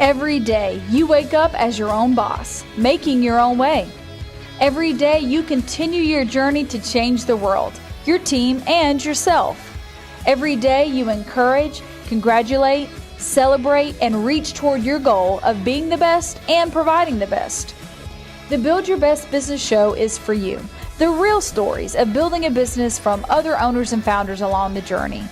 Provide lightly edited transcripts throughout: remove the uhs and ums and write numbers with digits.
Every day, you wake up as your own boss, making your own way. Every day, you continue your journey to change the world, your team, and yourself. Every day, you encourage, congratulate, celebrate, and reach toward your goal of being the best and providing the best. The Build Your Best Business Show is for you. The real stories of building a business from other owners and founders along the journey.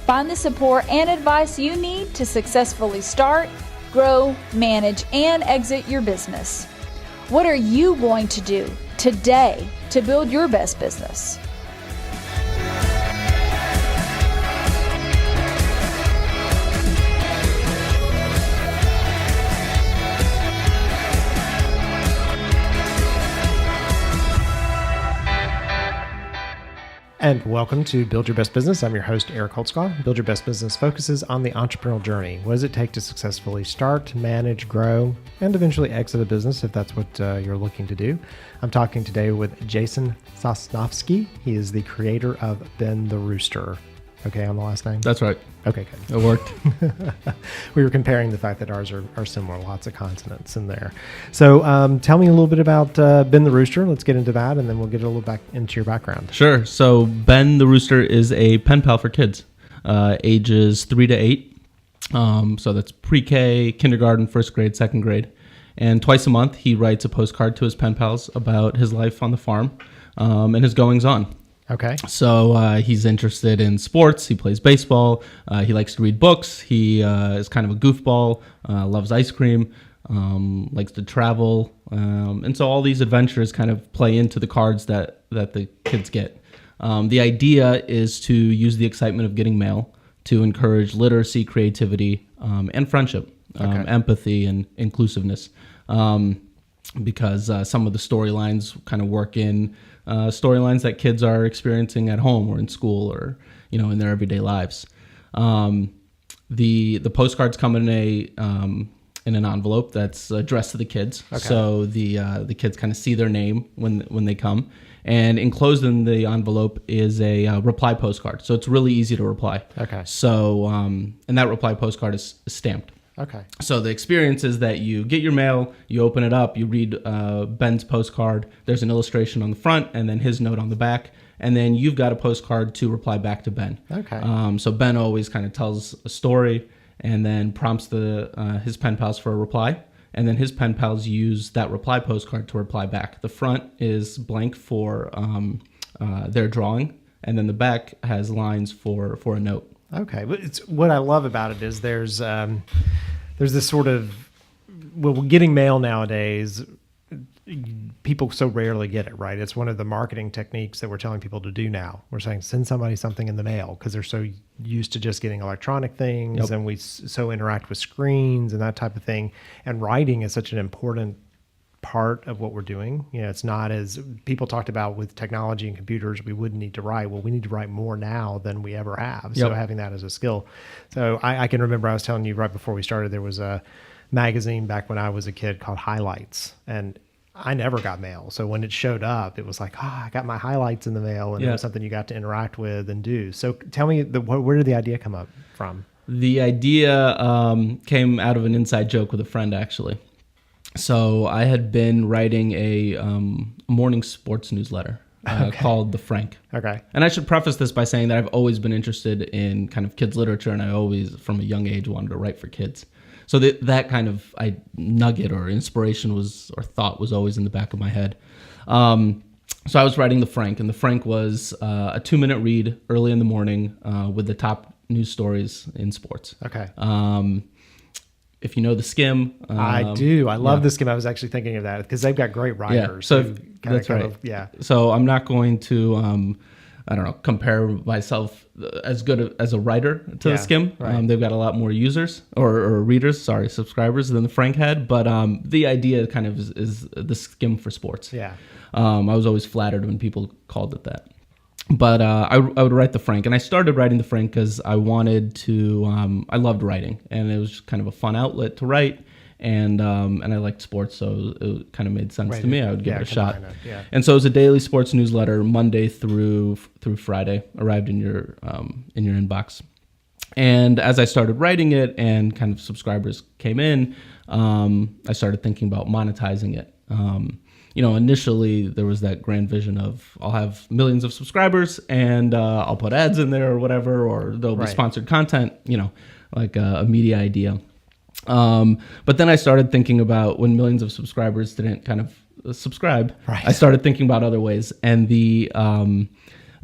Find the support and advice you need to successfully start, grow, manage, and exit your business. What are you going to do today to build your best business? And welcome to Build Your Best Business. I'm your host, Eric Holtzclaw. Build Your Best Business focuses on the entrepreneurial journey. What does it take to successfully start, manage, grow, and eventually exit a business if that's what you're looking to do? I'm talking today with Jason Sosnovsky. He is the creator of Ben the Rooster. Okay on the last name? That's right. Okay, good. It worked. We were comparing the fact that ours are similar, lots of consonants in there. So tell me a little bit about Ben the Rooster. Let's get into that, and then we'll get a little back into your background. Sure. So Ben the Rooster is a pen pal for kids, ages 3 to 8. So that's pre-K, kindergarten, first grade, second grade. And twice a month, he writes a postcard to his pen pals about his life on the farm and his goings-on. Okay. So he's interested in sports. He plays baseball. He likes to read books. He is kind of a goofball, loves ice cream, likes to travel. And so all these adventures kind of play into the cards that the kids get. The idea is to use the excitement of getting mail to encourage literacy, creativity, and friendship, empathy, and inclusiveness. Because some of the storylines kind of work in storylines that kids are experiencing at home or in school or in their everyday lives. The postcards come in an envelope that's addressed to the kids, so the kids kind of see their name when they come. And enclosed in the envelope is a reply postcard, so it's really easy to reply. Okay. So and that reply postcard is stamped. Okay. So the experience is that you get your mail, you open it up, you read Ben's postcard. There's an illustration on the front and then his note on the back. And then you've got a postcard to reply back to Ben. Okay. So Ben always kind of tells a story and then prompts his pen pals for a reply. And then his pen pals use that reply postcard to reply back. The front is blank for their drawing. And then the back has lines for a note. Okay, but what I love about it is there's this sort of, getting mail nowadays, people so rarely get it, right? It's one of the marketing techniques that we're telling people to do now. We're saying send somebody something in the mail because they're so used to just getting electronic things, and we so interact with screens and that type of thing. And writing is such an important part of what we're doing. It's not as people talked about with technology and computers, we wouldn't need to write. Well, we need to write more now than we ever have. So having that as a skill. So I can remember I was telling you right before we started, there was a magazine back when I was a kid called Highlights, and I never got mail. So when it showed up, it was like, I got my highlights in the mail, and it was something you got to interact with and do. So tell me, where did the idea come up from? The idea came out of an inside joke with a friend, actually. So I had been writing a morning sports newsletter called The Frank. Okay. And I should preface this by saying that I've always been interested in kind of kids literature, and I always, from a young age, wanted to write for kids. So that kind of nugget or inspiration or thought was always in the back of my head. So I was writing The Frank, and The Frank was a 2-minute read early in the morning with the top news stories in sports. Okay. If you know The Skim. I do. I love The Skim. I was actually thinking of that because they've got great writers. Yeah, so that's right. So I'm not going to, compare myself as good as a writer to The Skim. Right. They've got a lot more users or readers, subscribers than The Frank had. But the idea kind of is The Skim for sports. Yeah. I was always flattered when people called it that. But I would write The Frank, and I started writing The Frank because I wanted to. I loved writing, and it was kind of a fun outlet to write, and I liked sports, so it kind of made sense to me. I would give it a shot. And so it was a daily sports newsletter, Monday through Friday. Arrived in your inbox, And as I started writing it and kind of subscribers came in, I started thinking about monetizing it. Initially there was that grand vision of I'll have millions of subscribers and I'll put ads in there or whatever, or there'll be sponsored content, like a media idea. But then I started thinking about when millions of subscribers didn't kind of subscribe, I started thinking about other ways. And the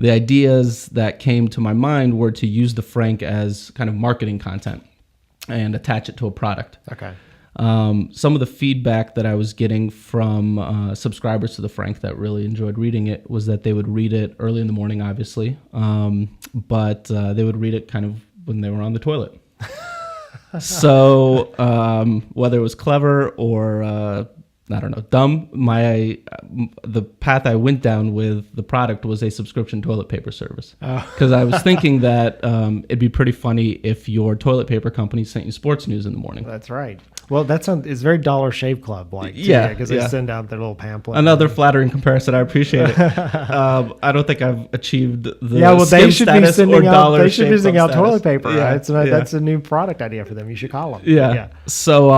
ideas that came to my mind were to use the Frank as kind of marketing content and attach it to a product. Okay. Some of the feedback that I was getting from subscribers to the Frank that really enjoyed reading it was that they would read it early in the morning, obviously, but they would read it kind of when they were on the toilet. So whether it was clever or I don't know, dumb, the path I went down with the product was a subscription toilet paper service. Because I was thinking that it'd be pretty funny if your toilet paper company sent you sports news in the morning. That's right. Well, it's very Dollar Shave Club like. Yeah, because they send out their little pamphlet. Another flattering comparison. I appreciate it. I don't think I've achieved the they should be sending out. They should be sending out status. toilet paper. Yeah, right? That's a new product idea for them. You should call them. Yeah. So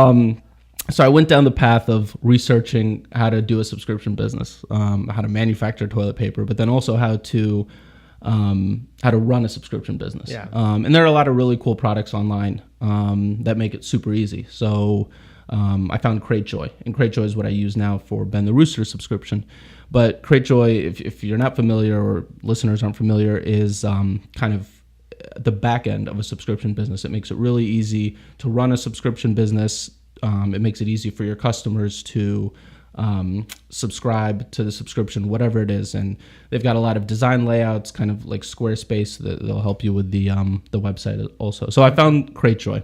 I went down the path of researching how to do a subscription business, how to manufacture toilet paper, but then also how to run a subscription business. Yeah. And there are a lot of really cool products online that make it super easy. So I found Cratejoy, and Cratejoy is what I use now for Ben the Rooster subscription. But Cratejoy, if you're not familiar or listeners aren't familiar, is kind of the back end of a subscription business. It makes it really easy to run a subscription business. It makes it easy for your customers to subscribe to the subscription, whatever it is. And they've got a lot of design layouts, kind of like Squarespace, that'll help you with the website also. So I found Cratejoy,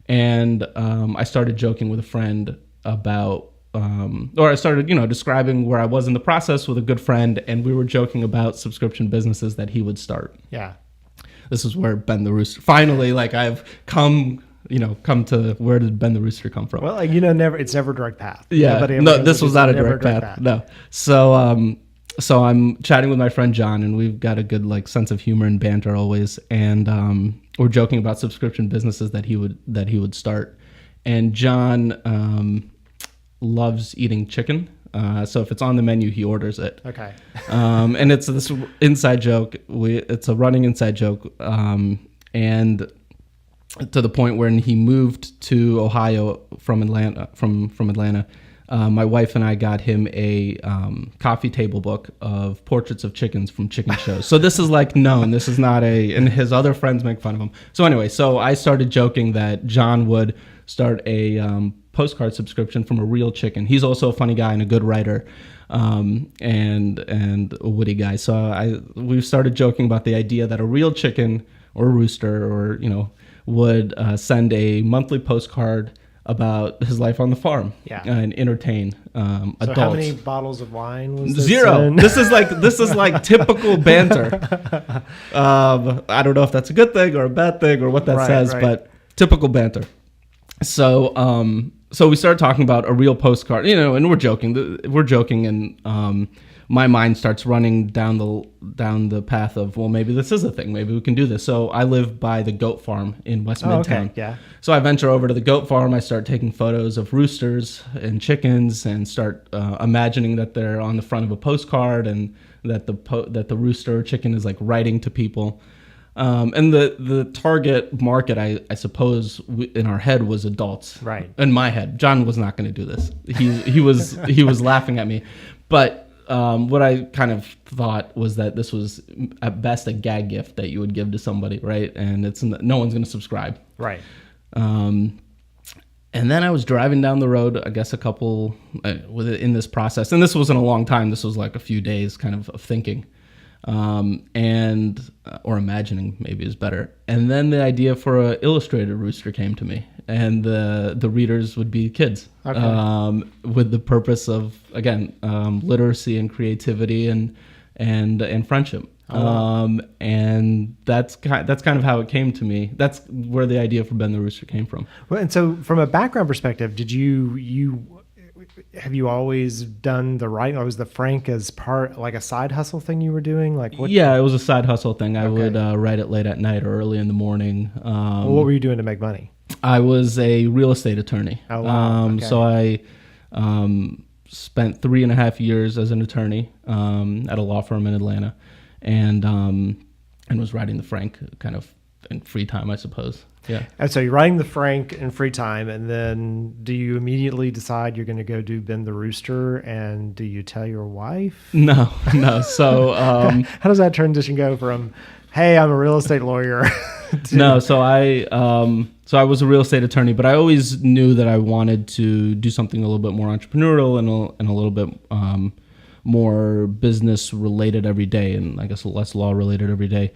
and I started joking with a friend about, or I started, describing where I was in the process with a good friend, and we were joking about subscription businesses that he would start. Yeah. This is where Ben the Rooster, finally, like I've come to where did Ben the Rooster come from? Well, it's never a direct path. Yeah, no, this was not a direct path. No. So I'm chatting with my friend John, and we've got a good sense of humor and banter always. And we're joking about subscription businesses that he would start. And John loves eating chicken. So if it's on the menu, he orders it. Okay. And it's this inside joke. It's a running inside joke. And to the point when he moved to Ohio from Atlanta, my wife and I got him a coffee table book of portraits of chickens from chicken shows. So this is known. This is not and his other friends make fun of him. So anyway, I started joking that John would start a postcard subscription from a real chicken. He's also a funny guy and a good writer, and a witty guy. So we started joking about the idea that a real chicken or rooster or would send a monthly postcard about his life on the farm, and entertain adults. So how many bottles of wine was this? 0. This is like typical banter. I don't know if that's a good thing or a bad thing or what that says, but typical banter. So we started talking about a real postcard, and we're joking, and my mind starts running down the path of, well, maybe this is a thing. Maybe we can do this. So I live by the goat farm in West Midtown. Okay. Yeah. So I venture over to the goat farm. I start taking photos of roosters and chickens, and start imagining that they're on the front of a postcard, and that the rooster or chicken is writing to people. And the target market, I suppose, in our head was adults. Right. In my head, John was not going to do this. He was laughing at me, but. What I kind of thought was that this was at best a gag gift that you would give to somebody, right? And no one's going to subscribe. Right. And then I was driving down the road, I guess a couple in this process, and this wasn't a long time. This was a few days kind of thinking, or imagining maybe is better. And then the idea for an illustrated rooster came to me, and the readers would be kids, with the purpose of, again, literacy and creativity and friendship. And that's kind of how it came to me. That's where the idea for Ben the Rooster came from. Well, and so from a background perspective, did you have you always done the writing? Or was the Frank as part, like a side hustle thing you were doing? Like what? Yeah, it was a side hustle thing. I would write it late at night or early in the morning. Well, what were you doing to make money? I was a real estate attorney. Oh, wow. So I spent 3.5 years as an attorney at a law firm in Atlanta, and was writing the Frank kind of in free time, I suppose. Yeah. And so you're writing the Frank in free time, and then do you immediately decide you're going to go do Ben the Rooster, and do you tell your wife? No. So how does that transition go from, hey, I'm a real estate lawyer? No, so I was a real estate attorney, but I always knew that I wanted to do something a little bit more entrepreneurial and a little bit more business related every day, and I guess less law related every day.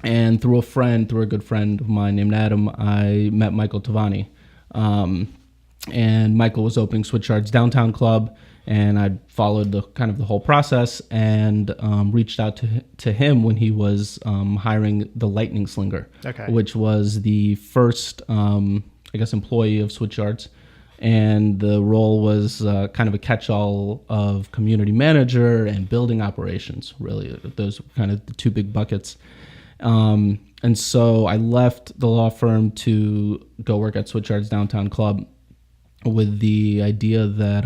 And through a good friend of mine named Adam, I met Michael Tavani. And Michael was opening Switchyard's Downtown Club, and I followed the whole process and reached out to him when he was hiring the Lightning Slinger, which was the first, employee of Switchyard's. And the role was kind of a catch-all of community manager and building operations, really. Those were kind of the two big buckets. And so I left the law firm to go work at Switchyard's Downtown Club with the idea that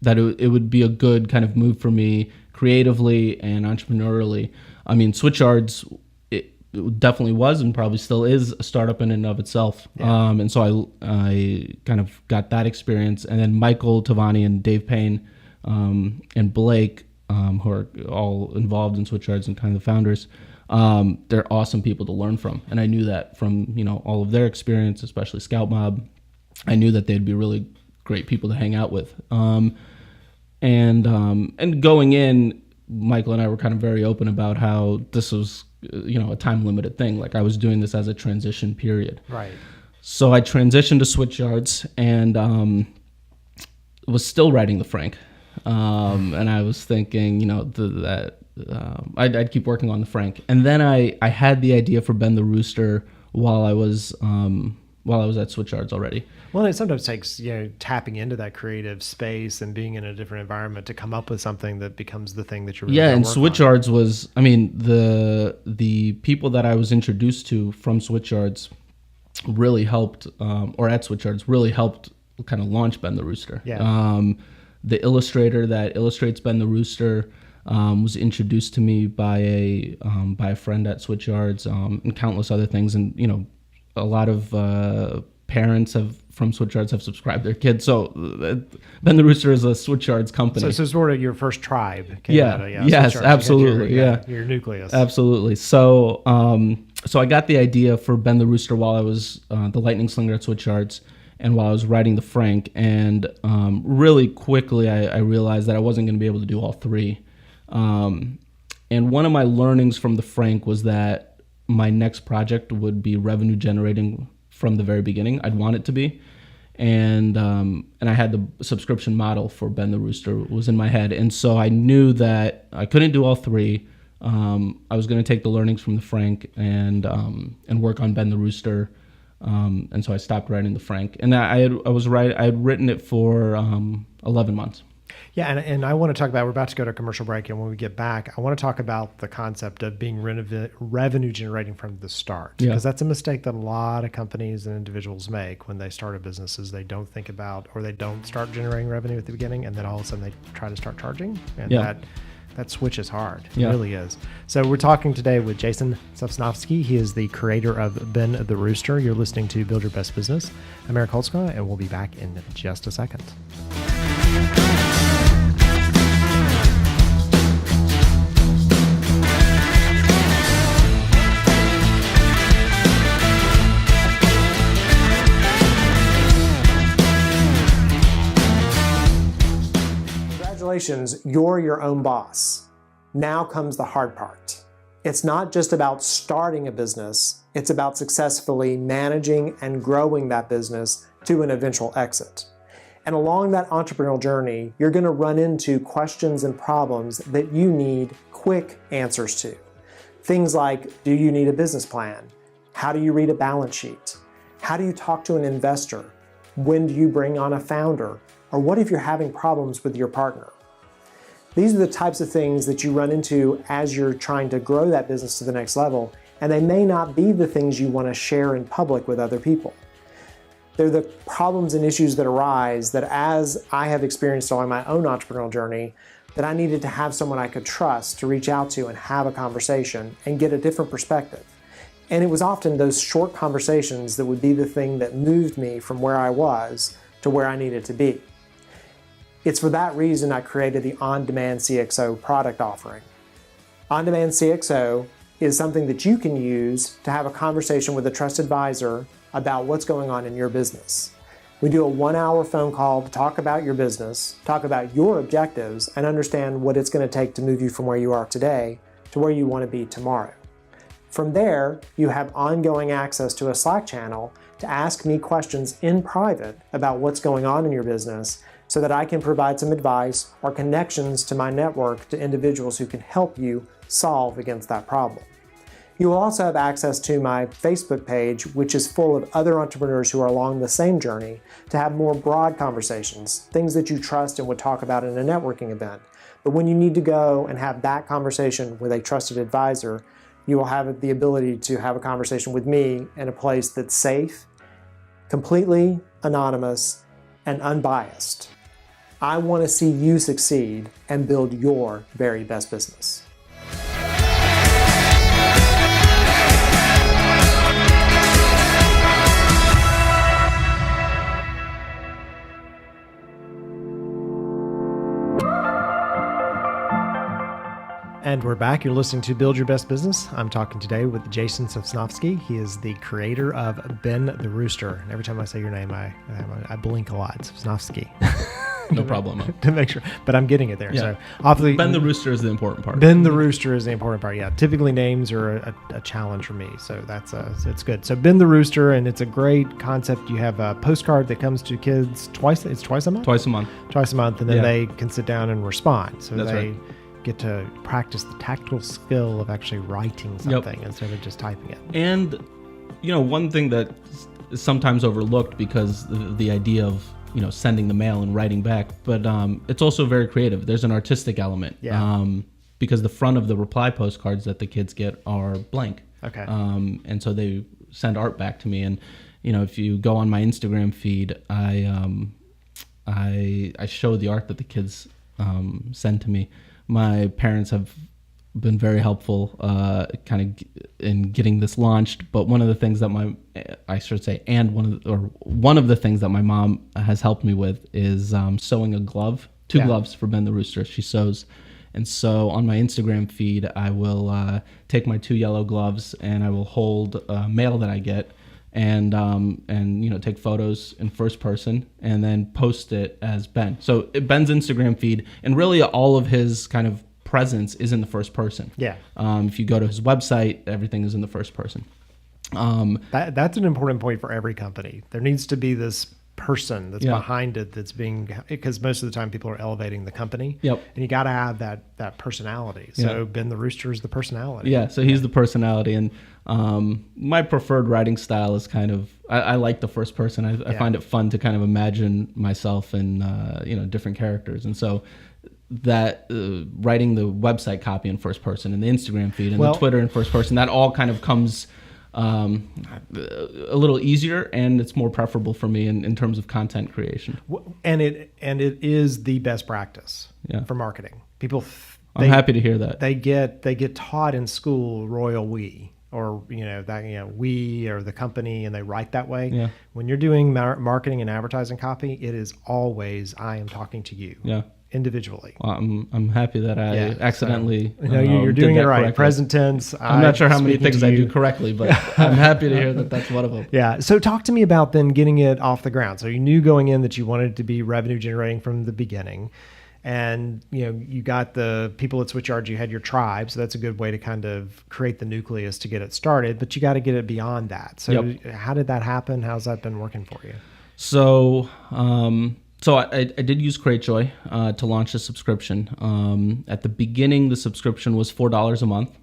it would be a good kind of move for me creatively and entrepreneurially. I mean, Switchyard's, it definitely was and probably still is a startup in and of itself. Yeah. And so I kind of got that experience. And then Michael Tavani and Dave Payne and Blake, who are all involved in Switchyard's and kind of the founders, they're awesome people to learn from. And I knew that from, all of their experience, especially Scout Mob. I knew that they'd be really great people to hang out with. And going in, Michael and I were kind of very open about how this was, a time limited thing. Like I was doing this as a transition period. Right. So I transitioned to Switchyard's and was still writing the Frank. And I was thinking, I'd keep working on the Frank. And then I had the idea for Ben the Rooster while I was at Switchyard's already. Well, it sometimes takes, tapping into that creative space and being in a different environment to come up with something that becoms the thing that you're really and Switchyard's was, the people that I was introduced to from Switchyard's really helped, or at Switchyard's really helped kind of launch Ben the Rooster. Yeah. The illustrator that illustrates Ben the Rooster was introduced to me by a friend at Switchyard's, and countless other things. And, a lot of parents from Switchyard's have subscribed their kids. So Ben the Rooster is a Switchyard's company. So it's sort of your first tribe. Yes, absolutely. Your nucleus. Absolutely. So I got the idea for Ben the Rooster while I was the Lightning Slinger at Switchyard's and while I was writing the Frank. And really quickly I realized that I wasn't going to be able to do all three. And one of my learnings from the Frank was that my next project would be revenue generating from the very beginning. I'd want it to be. And I had the subscription model for Ben the Rooster was in my head. And so I knew that I couldn't do all three. I was going to take the learnings from the Frank and work on Ben the Rooster. And so I stopped writing the Frank. And I had written it for 11 months. Yeah, and I want to talk about, we're about to go to a commercial break, and when we get back, I want to talk about the concept of being revenue generating from the start. Because that's a mistake that a lot of companies and individuals make when they start a business is they don't think about, or they don't start generating revenue at the beginning, and then all of a sudden they try to start charging. And that switch is hard. It really is. So we're talking today with Jason Sosnovsky. He is the creator of Ben the Rooster. You're listening to Build Your Best Business. I'm Eric Holtzclaw, and we'll be back in just a second. Congratulations, you're your own boss. Now comes the hard part. It's not just about starting a business, it's about successfully managing and growing that business to an eventual exit. And along that entrepreneurial journey, you're going to run into questions and problems that you need quick answers to. Things like, do you need a business plan? How do you read a balance sheet? How do you talk to an investor? When do you bring on a founder? Or what if you're having problems with your partner? These are the types of things that you run into as you're trying to grow that business to the next level, and they may not be the things you want to share in public with other people. They're the problems and issues that arise that, as I have experienced along my own entrepreneurial journey, that I needed to have someone I could trust to reach out to and have a conversation and get a different perspective. And it was often those short conversations that would be the thing that moved me from where I was to where I needed to be. It's for that reason I created the On-Demand CXO product offering. On-Demand CXO is something that you can use to have a conversation with a trusted advisor about what's going on in your business. We do a 1-hour phone call to talk about your business, talk about your objectives, and understand what it's going to take to move you from where you are today to where you want to be tomorrow. From there, you have ongoing access to a Slack channel to ask me questions in private about what's going on in your business, so that I can provide some advice or connections to my network to individuals who can help you solve against that problem. You will also have access to my Facebook page, which is full of other entrepreneurs who are along the same journey, to have more broad conversations, things that you trust and would talk about in a networking event. But when you need to go and have that conversation with a trusted advisor, you will have the ability to have a conversation with me in a place that's safe, completely anonymous, and unbiased. I want to see you succeed and build your very best business. And we're back. You're listening to Build Your Best Business. I'm talking today with Jason Sosnovsky. He is the creator of Ben the Rooster. And every time I say your name, I blink a lot. Sosnovsky. No problem. To make sure. But I'm getting it there. Yeah. So obviously, Ben the Rooster is the important part. Ben the Rooster is the important part. Yeah. Typically names are a challenge for me. So that's it's good. So Ben the Rooster, and it's a great concept. You have a postcard that comes to kids twice a month? Twice a month. Twice a month. And then they can sit down and respond. So that's they right. get to practice the tactical skill of actually writing something instead of just typing it. And, one thing that is sometimes overlooked because the idea of, sending the mail and writing back, but it's also very creative. There's an artistic element. Yeah. Because the front of the reply postcards that the kids get are blank. Okay. And so they send art back to me. And, if you go on my Instagram feed, I show the art that the kids send to me. My parents have been very helpful in getting this launched, but one of the things that one of the things that my mom has helped me with is sewing a glove, two gloves for Ben the Rooster. She sews. And so on my Instagram feed, I will take my 2 yellow gloves and I will hold mail that I get and take photos in first person and then post it as Ben. So Ben's Instagram feed, and really all of his kind of presence is in the first person. Yeah. If you go to his website, everything is in the first person. That's an important point for every company. There needs to be this person that's behind it, that's being, because most of the time people are elevating the company. Yep. And you got to have that personality. So Ben the Rooster is the personality. Yeah. So he's the personality, and my preferred writing style is kind of, I like the first person. I find it fun to kind of imagine myself in different characters, and so that writing the website copy in first person and the Instagram feed and the Twitter in first person, that all kind of comes a little easier, and it's more preferable for me in terms of content creation. And it is the best practice for marketing. People, I'm happy to hear that. They get taught in school royal we, or we or the company, and they write that way. Yeah. When you're doing marketing and advertising copy, it is always I am talking to you. Yeah. Individually. Well, I'm happy that I accidentally. You're doing it right. Correctly. Present tense. I'm not sure how many things I do correctly, but I'm happy to hear that that's one of them. Yeah. So talk to me about then getting it off the ground. So you knew going in that you wanted it to be revenue generating from the beginning, and you got the people at Switchyard. You had your tribe, so that's a good way to kind of create the nucleus to get it started. But you got to get it beyond that. So how did that happen? How's that been working for you? So. So I did use CreateJoy to launch a subscription. At the beginning, the subscription was $4 a month.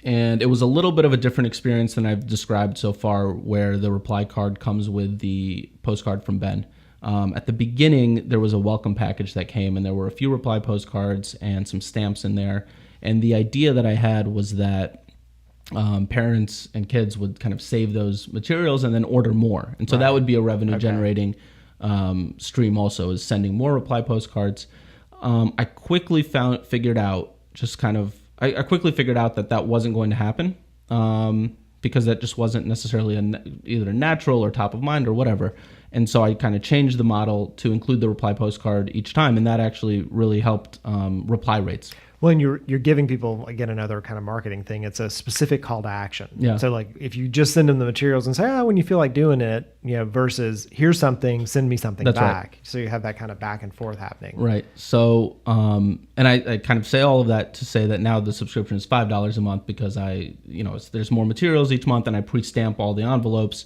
And it was a little bit of a different experience than I've described so far, where the reply card comes with the postcard from Ben. At the beginning, there was a welcome package that came, and there were a few reply postcards and some stamps in there. And the idea that I had was that parents and kids would kind of save those materials and then order more. And so that would be a revenue generating stream also, is sending more reply postcards. I quickly figured out that wasn't going to happen, because that just wasn't necessarily either natural or top of mind or whatever. And so I kind of changed the model to include the reply postcard each time, and that actually really helped reply rates. Well, and you're giving people, again, another kind of marketing thing. It's a specific call to action. Yeah. So like if you just send them the materials and say, when you feel like doing it, versus here's something, send me something back. Right. So you have that kind of back and forth happening. Right. So, and I kind of say all of that to say that now the subscription is $5 a month, because there's more materials each month, and I pre-stamp all the envelopes.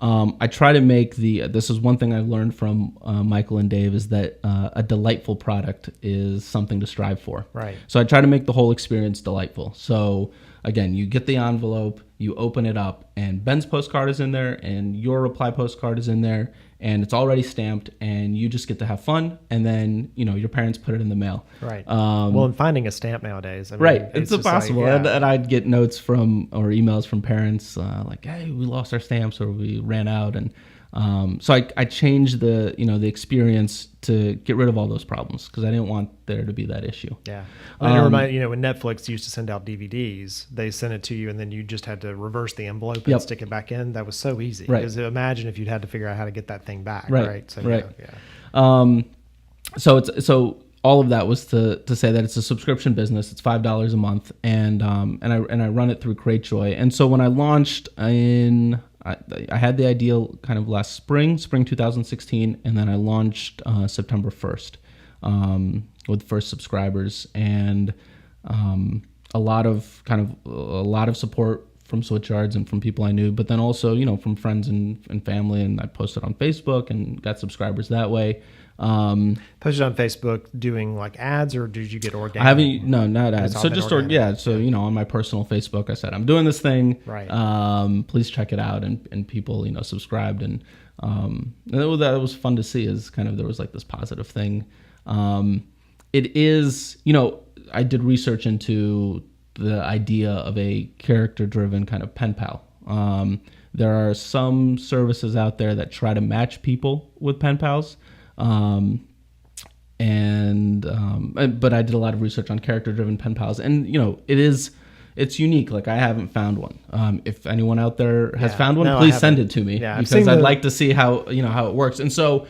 I try to make this is one thing I've learned from Michael and Dave, is that a delightful product is something to strive for. Right. So I try to make the whole experience delightful. So again, you get the envelope, you open it up, and Ben's postcard is in there, and your reply postcard is in there, and it's already stamped, and you just get to have fun, and then your parents put it in the mail. Right. Well, and finding a stamp nowadays, it's impossible. Like, and I'd get notes or emails from parents like, "Hey, we lost our stamps, or we ran out," and so I changed the experience to get rid of all those problems, because I didn't want there to be that issue. Yeah. And it reminded when Netflix used to send out DVDs, they sent it to you, and then you just had to reverse the envelope and stick it back in. That was so easy. Right. Because imagine if you'd had to figure out how to get that thing back. Right. So, right. Yeah. So all of that was to say that it's a subscription business. It's $5 a month, and I run it through Cratejoy. And so when I launched I had the idea kind of last spring 2016, and then I launched September 1st with first subscribers, and a lot of support from Switchyards and from people I knew, but then also from friends and family, and I posted on Facebook and got subscribers that way. Posted on Facebook doing like ads, or did you get organic? I haven't, no, not ads. So just on my personal Facebook, I said, I'm doing this thing. Right. Please check it out, and people subscribed, and that was fun to see. Is kind of there was like this positive thing. It is I did research into the idea of a character-driven kind of pen pal. There are some services out there that try to match people with pen pals. But I did a lot of research on character-driven pen pals, and it's unique. Like, I haven't found one. If anyone out there has found one, please send it to me, because I'd like to see how it works. And so,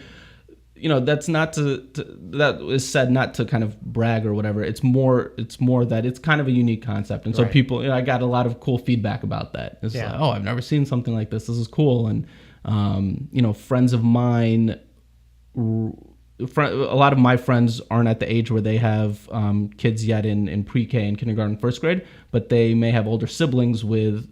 that's not that is said not to kind of brag or whatever. It's more that it's kind of a unique concept, and so people, I got a lot of cool feedback about that. It's like, I've never seen something like this. This is cool, and friends of mine. A lot of my friends aren't at the age where they have kids yet in pre-K and kindergarten, first grade, but they may have older siblings with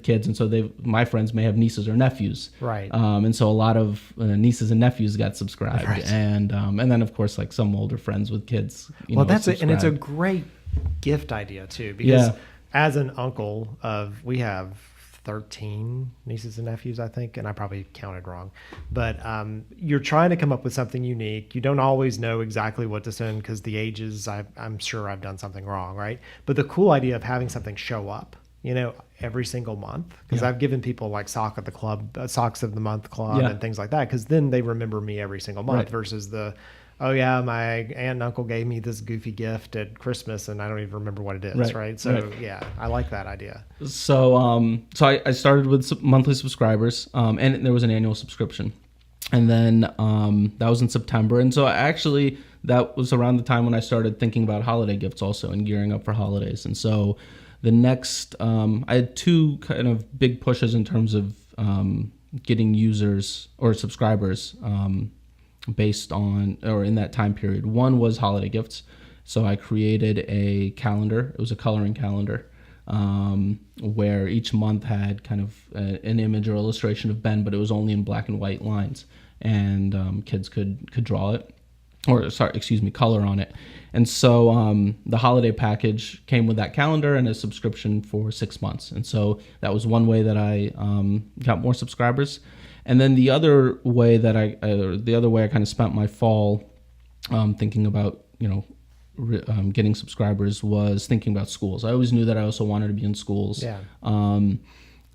kids, and so my friends may have nieces or nephews, right? And so a lot of nieces and nephews got subscribed, right. And then of course like some older friends with kids. That's it, and it's a great gift idea too, because as an uncle we have 13 nieces and nephews, I think, and I probably counted wrong. But you're trying to come up with something unique. You don't always know exactly what to send because the ages, I'm sure I've done something wrong, right? But the cool idea of having something show up, every single month, because I've given people like Socks of the Month club and things like that, because then they remember me every single month versus my aunt and uncle gave me this goofy gift at Christmas and I don't even remember what it is, right? So I like that idea. So I started with monthly subscribers, and there was an annual subscription, and then that was in September, and so actually that was around the time when I started thinking about holiday gifts also and gearing up for holidays. And so the next I had two kind of big pushes in terms of getting users or subscribers based on, or in that time period. One was holiday gifts. So I created a calendar. It was a coloring calendar where each month had kind of an image or illustration of Ben, but it was only in black and white lines, and kids could draw it. color on it. And so the holiday package came with that calendar and a subscription for 6 months. And so that was one way that I got more subscribers. And then the other way that I kind of spent my fall thinking about, getting subscribers was thinking about schools. I always knew that I also wanted to be in schools. Yeah.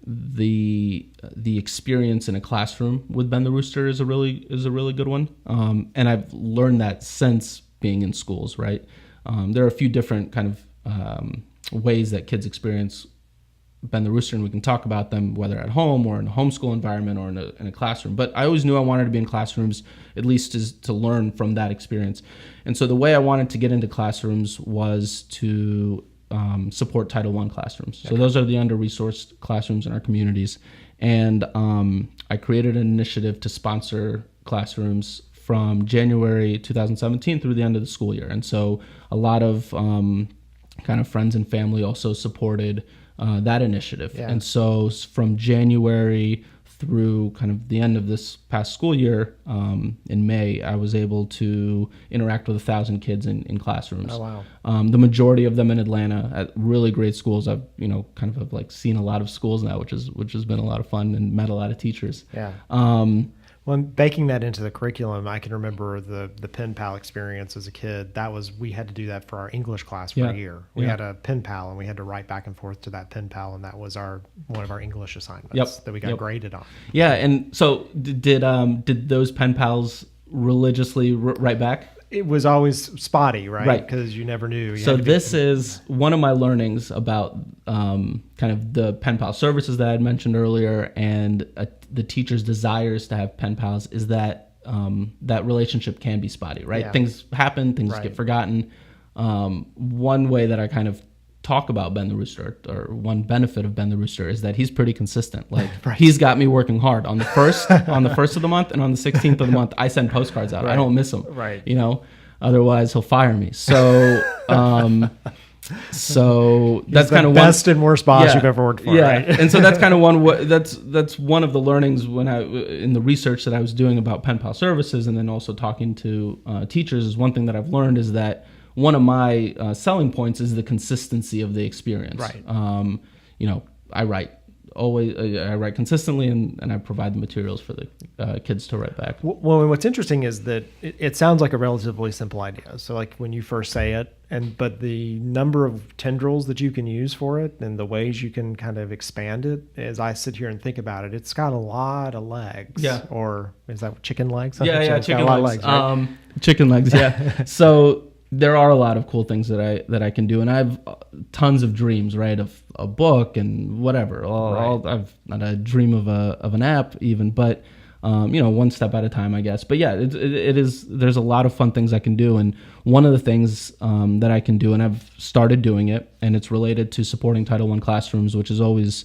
The experience in a classroom with Ben the Rooster is a really good one. And I've learned that since being in schools, right? There are a few different kind of ways that kids experience Ben the Rooster, and we can talk about them, whether at home or in a homeschool environment or in a classroom. But I always knew I wanted to be in classrooms, at least to learn from that experience. And so the way I wanted to get into classrooms was to support Title I classrooms. So those are the under-resourced classrooms in our communities. And I created an initiative to sponsor classrooms from January 2017 through the end of the school year. And so a lot of kind of friends and family also supported that initiative. Yeah. And so from January through kind of the end of this past school year, in May, I was able to interact with 1,000 kids in classrooms. Oh, wow. The majority of them in Atlanta at really great schools. I've, kind of have like seen a lot of schools now, which has been a lot of fun, and met a lot of teachers. Yeah. Well, baking that into the curriculum, I can remember the pen pal experience as a kid. We had to do that for our English class for a year. We had a pen pal, and we had to write back and forth to that pen pal, and that was one of our English assignments that we got graded on. Yeah, and so did those pen pals religiously write back? It was always spotty, right? Because you never knew. So this is one of my learnings about kind of the pen pal services that I had mentioned earlier, and the teacher's desires to have pen pals is that that relationship can be spotty, right? Yeah. Things happen, things get forgotten. One way that I kind of talk about Ben the Rooster, or one benefit of Ben the Rooster, is that he's pretty consistent. Like he's got me working hard on the first of the month, and on the 16th of the month I send postcards out. I don't miss them. Right. Otherwise he'll fire me. So so that's kind of best and worst boss you've ever worked for. Yeah. Right? And so that's kind of that's one of the learnings in the research that I was doing about pen pal services, and then also talking to teachers, is one thing that I've learned is that one of my selling points is the consistency of the experience. Right. I write consistently, and I provide the materials for the kids to write back. Well, and what's interesting is that it sounds like a relatively simple idea. So like when you first say it, but the number of tendrils that you can use for it and the ways you can kind of expand it, as I sit here and think about it, it's got a lot of legs. Yeah. Or is that chicken legs? Yeah, chicken legs. Right? Chicken legs, yeah. So there are a lot of cool things that I can do, and I have tons of dreams, right, of a book and whatever. I've not a dream of an app even, but one step at a time, I guess. But yeah, it is. There's a lot of fun things I can do, and one of the things that I can do, and I've started doing it, and it's related to supporting Title I classrooms, which has always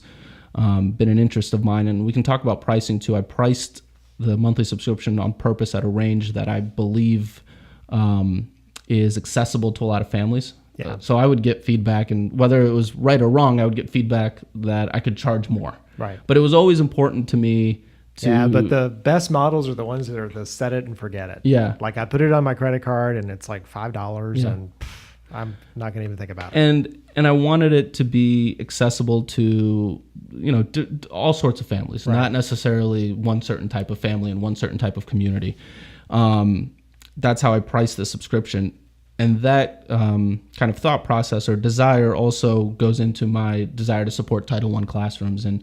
been an interest of mine. And we can talk about pricing too. I priced the monthly subscription on purpose at a range that I believe is accessible to a lot of families. Yeah. So I would get feedback, and whether it was right or wrong, I would get feedback that I could charge more. Right. But it was always important to me to... Yeah, but the best models are the ones that are the set it and forget it. Yeah. Like I put it on my credit card and it's like $5 and I'm not going to even think about it. And I wanted it to be accessible to, all sorts of families, not necessarily one certain type of family and one certain type of community. That's how I priced the subscription. And that kind of thought process or desire also goes into my desire to support Title I classrooms. And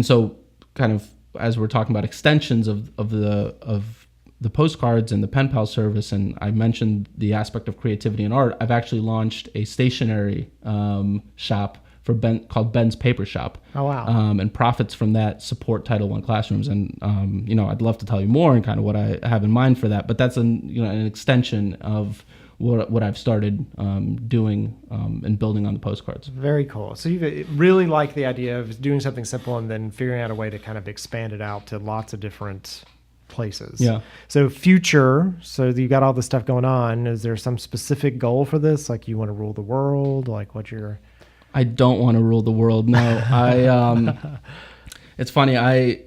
so kind of as we're talking about extensions of the postcards and the pen pal service, and I mentioned the aspect of creativity and art, I've actually launched a stationery shop called Ben's Paper Shop. Oh, wow. And profits from that support Title I classrooms. And, I'd love to tell you more and kind of what I have in mind for that, but that's an extension of what I've started doing and building on the postcards. Very cool. So you really like the idea of doing something simple and then figuring out a way to kind of expand it out to lots of different places. Yeah. So you got all this stuff going on. Is there some specific goal for this? Like you want to rule the world? Like I don't want to rule the world. No, it's funny. I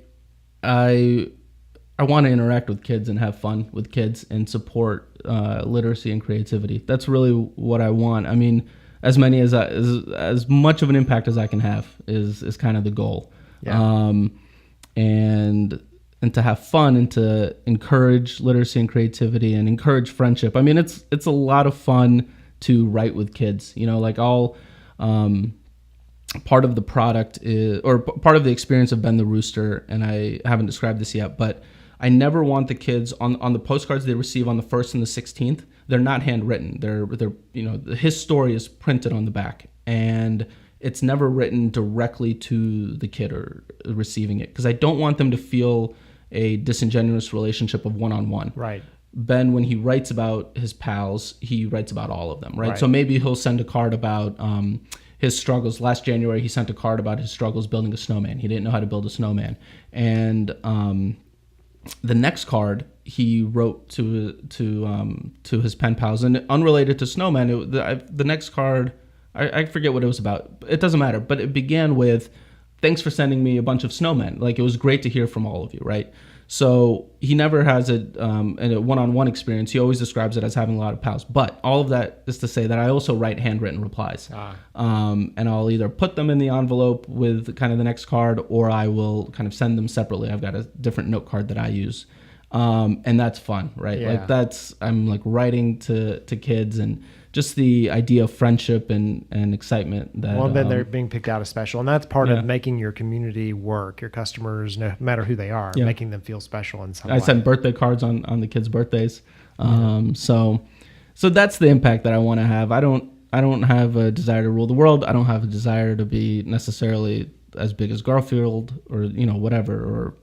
want to interact with kids and have fun with kids and support literacy and creativity. That's really what I want. I mean, as much of an impact as I can have is kind of the goal. Yeah. And to have fun and to encourage literacy and creativity and encourage friendship. I mean, it's a lot of fun to write with kids. You know, like part of the product is, or part of the experience of Ben the Rooster, and I haven't described this yet, but I never want the kids on the postcards they receive on the 1st and the 16th. They're not handwritten. They're his story is printed on the back, and it's never written directly to the kid or receiving it, because I don't want them to feel a disingenuous relationship of one-on-one. Right. Ben, when he writes about his pals, he writes about all of them, right? So maybe he'll send a card about his struggles. Last January, he sent a card about his struggles building a snowman. He didn't know how to build a snowman. And the next card he wrote to his pen pals, and unrelated to snowman, the next card, I forget what it was about. It doesn't matter. But it began with, thanks for sending me a bunch of snowmen. Like, it was great to hear from all of you, right? So he never has a one-on-one experience. He always describes it as having a lot of pals. But all of that is to say that I also write handwritten replies. And I'll either put them in the envelope with kind of the next card, or I will kind of send them separately. I've got a different note card that I use. And that's fun, right? Yeah. Like I'm like writing to kids, and just the idea of friendship and excitement. Well, then they're being picked out as special. And that's part of making your community work, your customers, no matter who they are, making them feel special in some way. I send birthday cards on the kids' birthdays. So that's the impact that I want to have. I don't have a desire to rule the world. I don't have a desire to be necessarily as big as Garfield or, whatever, or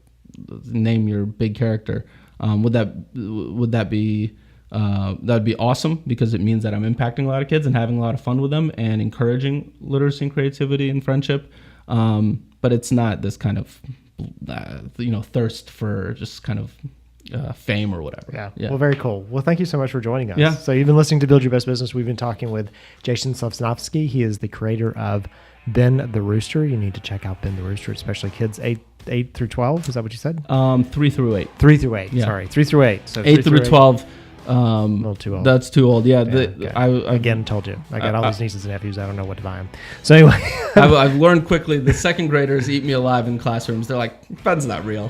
name your big character. Would that be that would be awesome, because it means that I'm impacting a lot of kids and having a lot of fun with them and encouraging literacy and creativity and friendship. But it's not this kind of, thirst for just kind of fame or whatever. Yeah. Well, very cool. Well, thank you so much for joining us. Yeah. So you've been listening to Build Your Best Business. We've been talking with Jason Sosnovsky. He is the creator of Ben the Rooster. You need to check out Ben the Rooster, especially kids 8 through 12. Is that what you said? 3 through 8. 3 through 8. Yeah. Sorry, 3 through 8. So 8 through 12. A little too old. That's too old. Yeah. Okay. I again told you. I got all these nieces and nephews. I don't know what to buy them. So anyway, I've learned quickly. The second graders eat me alive in classrooms. They're like, Ben's not real.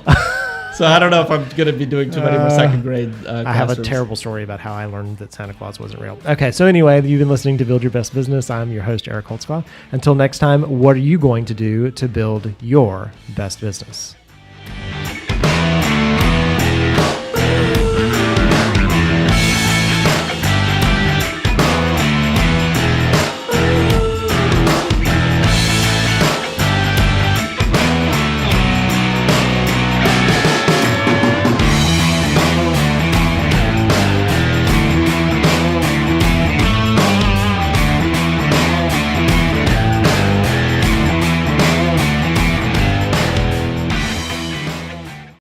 So I don't know if I'm going to be doing too many more second grade classrooms. I have a terrible story about how I learned that Santa Claus wasn't real. Okay, so anyway, you've been listening to Build Your Best Business. I'm your host, Eric Holtzclaw. Until next time, what are you going to do to build your best business?